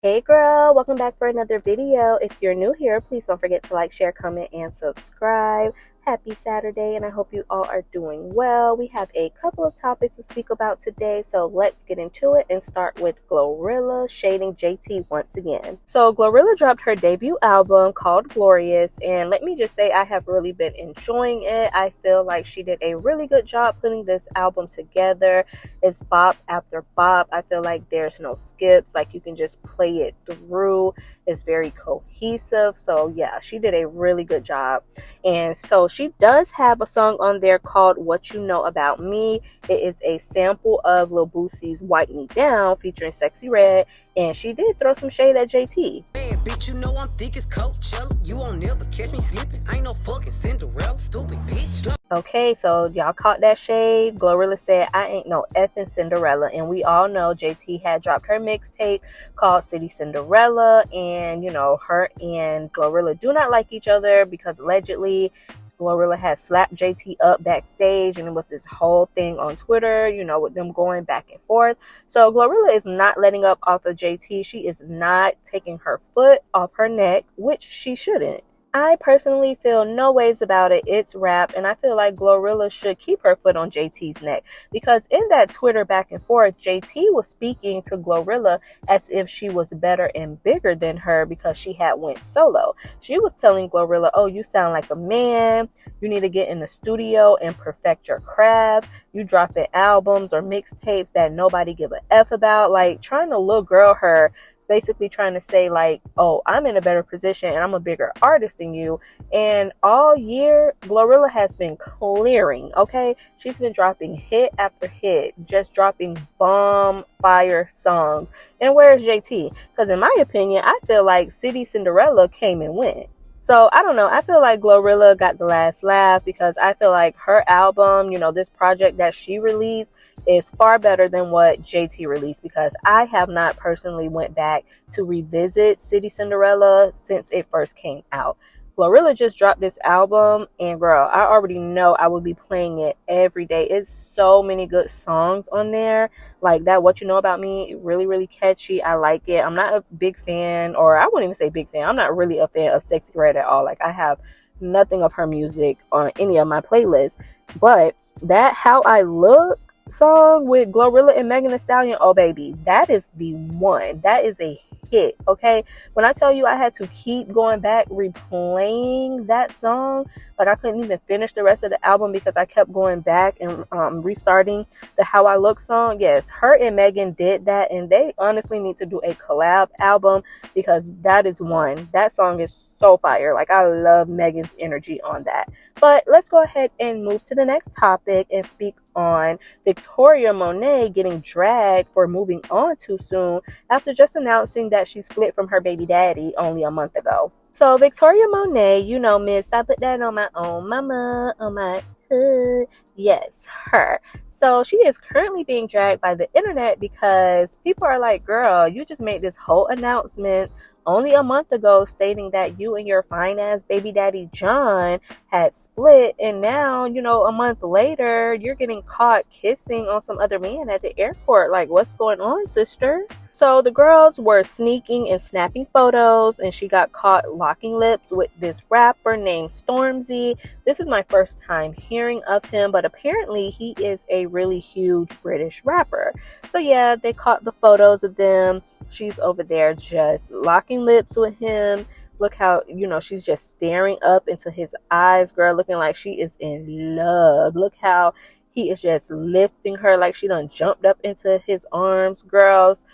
Hey girl, welcome back for another video. If you're new here, please don't forget to like, share, comment, and subscribe. Happy Saturday, and I hope you all are doing well. We have a couple of topics to speak about today, so let's get into it and start with Glorilla shading JT once again. So Glorilla dropped her debut album called Glorious, and let me just say I have really been enjoying it. I feel like she did a really good job putting this album together. It's bop after bop. I feel like there's no skips, like you can just play it through. It's very cohesive. So yeah, she did a really good job. And so she does have a song on there called What You Know About Me. It is a sample of Lil Boosie's Wipe Me Down featuring Sexy Red, and she did throw some shade at JT. Man, bitch, you know I'm thick as Coachella. You won't never catch me sleeping. I ain't no fucking Cinderella, stupid bitch. Okay, so y'all caught that shade. Glorilla said, I ain't no effing Cinderella. And we all know JT had dropped her mixtape called City Cinderella. And, you know, her and Glorilla do not like each other because allegedly Glorilla had slapped JT up backstage, and it was this whole thing on Twitter, you know, with them going back and forth. So Glorilla is not letting up off of JT. She is not taking her foot off her neck, which she shouldn't. I personally feel no ways about it. It's rap, and I feel like Glorilla should keep her foot on JT's neck, because in that Twitter back and forth, JT was speaking to Glorilla as if she was better and bigger than her because she had went solo. She was telling Glorilla, oh, you sound like a man. You need to get in the studio and perfect your craft. You dropping albums or mixtapes that nobody give a F about, like trying to little girl her, basically trying to say like, oh, I'm in a better position and I'm a bigger artist than you. And all year Glorilla has been clearing, okay? She's been dropping hit after hit, just dropping bomb fire songs. And where's JT? Because in my opinion, I feel like City Cinderella came and went. So I don't know. I feel like Glorilla got the last laugh because I feel like her album, you know, this project that she released is far better than what JT released, because I have not personally went back to revisit City Cinderella since it first came out. Glorilla just dropped this album, and girl, I already know I will be playing it every day. It's so many good songs on there. Like that What You Know About Me, really, really catchy. I like it. I'm not a big fan, or I wouldn't even say big fan. I'm not really a fan of Sexy Red at all. Like I have nothing of her music on any of my playlists. But that How I Look song with Glorilla and Megan Thee Stallion, oh baby, that is the one. That is a hit, okay? When I tell you I had to keep going back replaying that song, like I couldn't even finish the rest of the album because I kept going back and restarting the How I Look song. Yes, her and Megan did that, and they honestly need to do a collab album because that is one. That song is so fire. Like I love Megan's energy on that. But let's go ahead and move to the next topic and speak on Victoria Monet getting dragged for moving on too soon after just announcing that she split from her baby daddy only a month ago. So Victoria Monet, you know, miss, I put that on my own mama, on my hood. Yes, her. So she is currently being dragged by the internet because people are like, girl, you just made this whole announcement only a month ago stating that you and your fine ass baby daddy John had split, and now, you know, a month later you're getting caught kissing on some other man at the airport. Like, what's going on, sister? So the girls were sneaking and snapping photos, and she got caught locking lips with this rapper named Stormzy. This is my first time hearing of him, but apparently he is a really huge British rapper. So yeah, they caught the photos of them. She's over there just locking lips with him. Look how, you know, she's just staring up into his eyes, girl, looking like she is in love. Look how he is just lifting her like she done jumped up into his arms. Girls,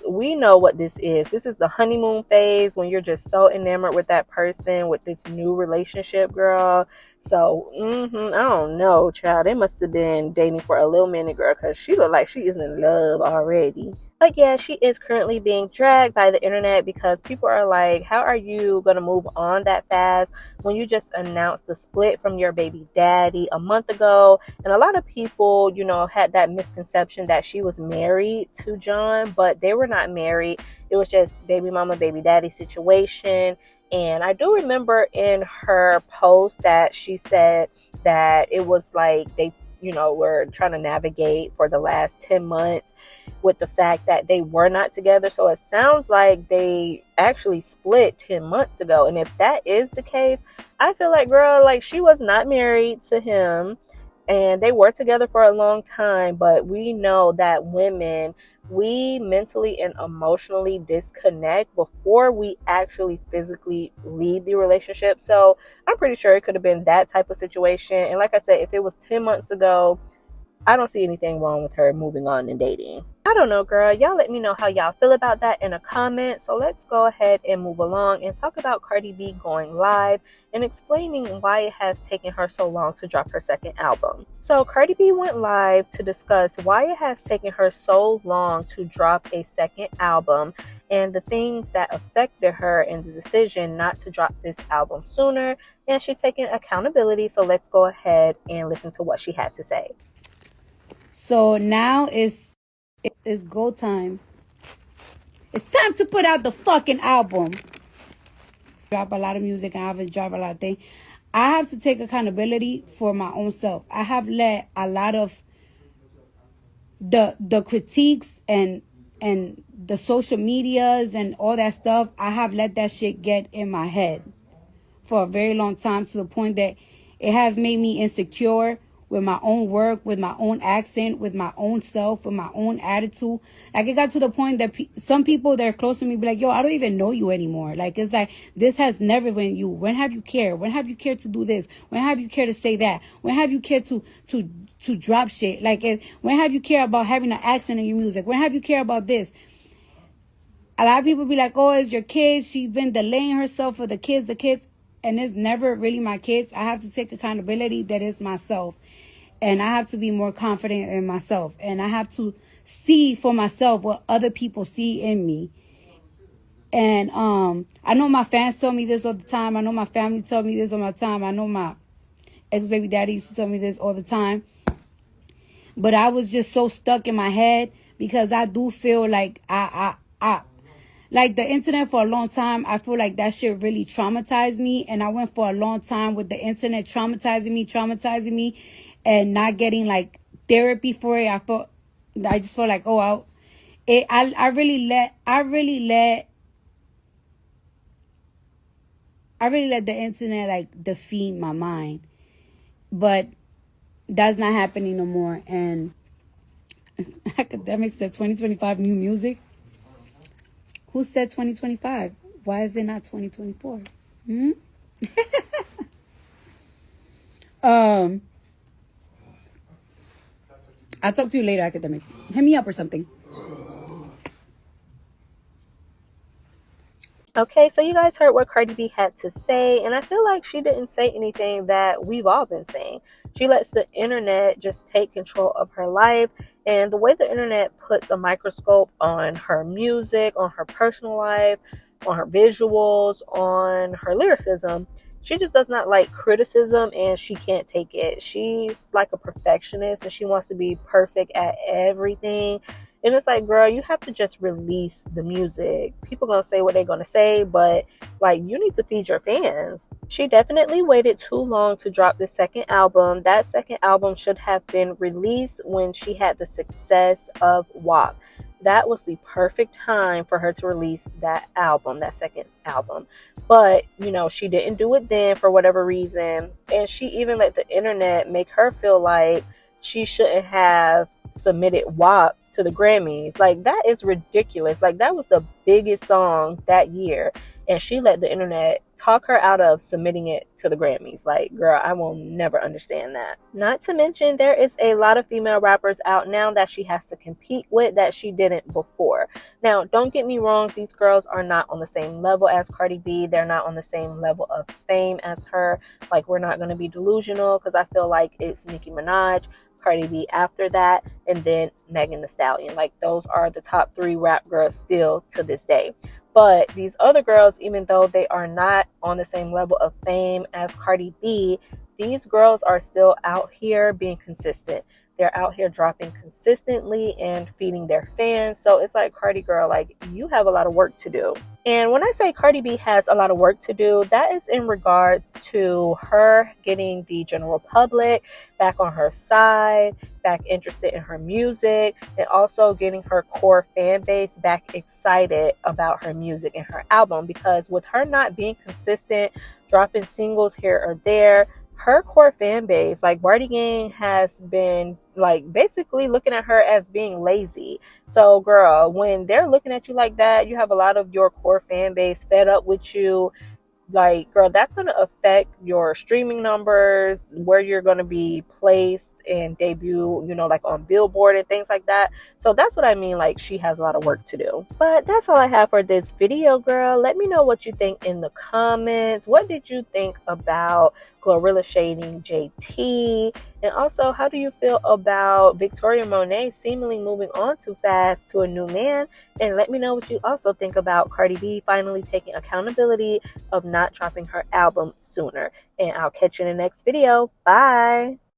we know what this is. This is the honeymoon phase when you're just so enamored with that person, with this new relationship, girl. So, I don't know, child. They must have been dating for a little minute, girl, because she look like she is in love already. But yeah, she is currently being dragged by the internet because people are like, how are you going to move on that fast when you just announced the split from your baby daddy a month ago? And a lot of people, you know, had that misconception that she was married to John, but they were not married. It was just baby mama, baby daddy situation. And I do remember in her post that she said that it was like they were trying to navigate for the last 10 months with the fact that they were not together. So it sounds like they actually split 10 months ago. And if that is the case, I feel like, girl, like, she was not married to him and they were together for a long time. But we know that women, we mentally and emotionally disconnect before we actually physically leave the relationship. So I'm pretty sure it could have been that type of situation. And like I said, if it was 10 months ago, I don't see anything wrong with her moving on and dating. I don't know, girl. Y'all let me know how y'all feel about that in a comment. So let's go ahead and move along and talk about Cardi B going live and explaining why it has taken her so long to drop her second album. So Cardi B went live to discuss why it has taken her so long to drop a second album and the things that affected her in the decision not to drop this album sooner. And she's taking accountability. So let's go ahead and listen to what she had to say. So now it's go time. It's time to put out the fucking album. Drop a lot of music. I haven't dropped a lot of things. I have to take accountability for my own self. I have let a lot of the critiques and the social medias and all that stuff, I have let that shit get in my head for a very long time, to the point that it has made me insecure with my own work, with my own accent, with my own self, with my own attitude. Like, it got to the point that some people that are close to me be like, yo, I don't even know you anymore. Like, it's like, this has never been you. When have you cared? When have you cared to do this? When have you cared to say that? When have you cared to drop shit? Like, when have you cared about having an accent in your music? When have you cared about this? A lot of people be like, oh, it's your kids. She's been delaying herself for the kids. And it's never really my kids. I have to take accountability that it's myself. And I have to be more confident in myself. And I have to see for myself what other people see in me. And I know my fans tell me this all the time. I know my family tell me this all the time. I know my ex-baby daddy used to tell me this all the time. But I was just so stuck in my head, because I do feel like I like the internet for a long time. I feel like that shit really traumatized me. And I went for a long time with the internet traumatizing me and not getting like therapy for it. I just felt like, oh, I really let the internet like defeat my mind. But that's not happening no more. And academics said 2025 new music. Who said 2025? Why is it not 2024? I'll talk to you later, academics. Hit me up or something. Okay, so you guys heard what Cardi B had to say, and I feel like she didn't say anything that we've all been saying. She lets the internet just take control of her life, and the way the internet puts a microscope on her music, on her personal life, on her visuals, on her lyricism, she just does not like criticism, and she can't take it. She's like a perfectionist, and she wants to be perfect at everything. And it's like, girl, you have to just release the music. People gonna say what they're gonna say, but like, you need to feed your fans. She definitely waited too long to drop the second album. That second album should have been released when she had the success of WAP. That was the perfect time for her to release that album, that second album. But, she didn't do it then for whatever reason. And she even let the internet make her feel like she shouldn't have submitted WAP to the Grammys. Like, that is ridiculous. Like, that was the biggest song that year, and she let the internet talk her out of submitting it to the Grammys. Like, girl, I will never understand that. Not to mention, there is a lot of female rappers out now that she has to compete with that she didn't before. Now, don't get me wrong, these girls are not on the same level as Cardi B. They're not on the same level of fame as her. Like, we're not going to be delusional, because I feel like it's Nicki Minaj, Cardi B after that, and then Megan Thee Stallion. Like, those are the top 3 rap girls still to this day. But these other girls, even though they are not on the same level of fame as Cardi B, these girls are still out here being consistent. They're out here dropping consistently and feeding their fans. So it's like, Cardi girl, like, you have a lot of work to do. And when I say Cardi B has a lot of work to do, that is in regards to her getting the general public back on her side, back interested in her music, and also getting her core fan base back excited about her music and her album. Because with her not being consistent, dropping singles here or there, her core fan base, like Barty Gang, has been like basically looking at her as being lazy. So girl, when they're looking at you like that, you have a lot of your core fan base fed up with you. Like, girl, that's going to affect your streaming numbers, where you're going to be placed and debut, you know, like on Billboard and things like that. So that's what I mean, like, she has a lot of work to do. But that's all I have for this video, girl. Let me know what you think in the comments. What did you think about Glorilla shading JT? And also, how do you feel about Victoria Monet seemingly moving on too fast to a new man? And let me know what you also think about Cardi B finally taking accountability of not dropping her album sooner. And I'll catch you in the next video. Bye.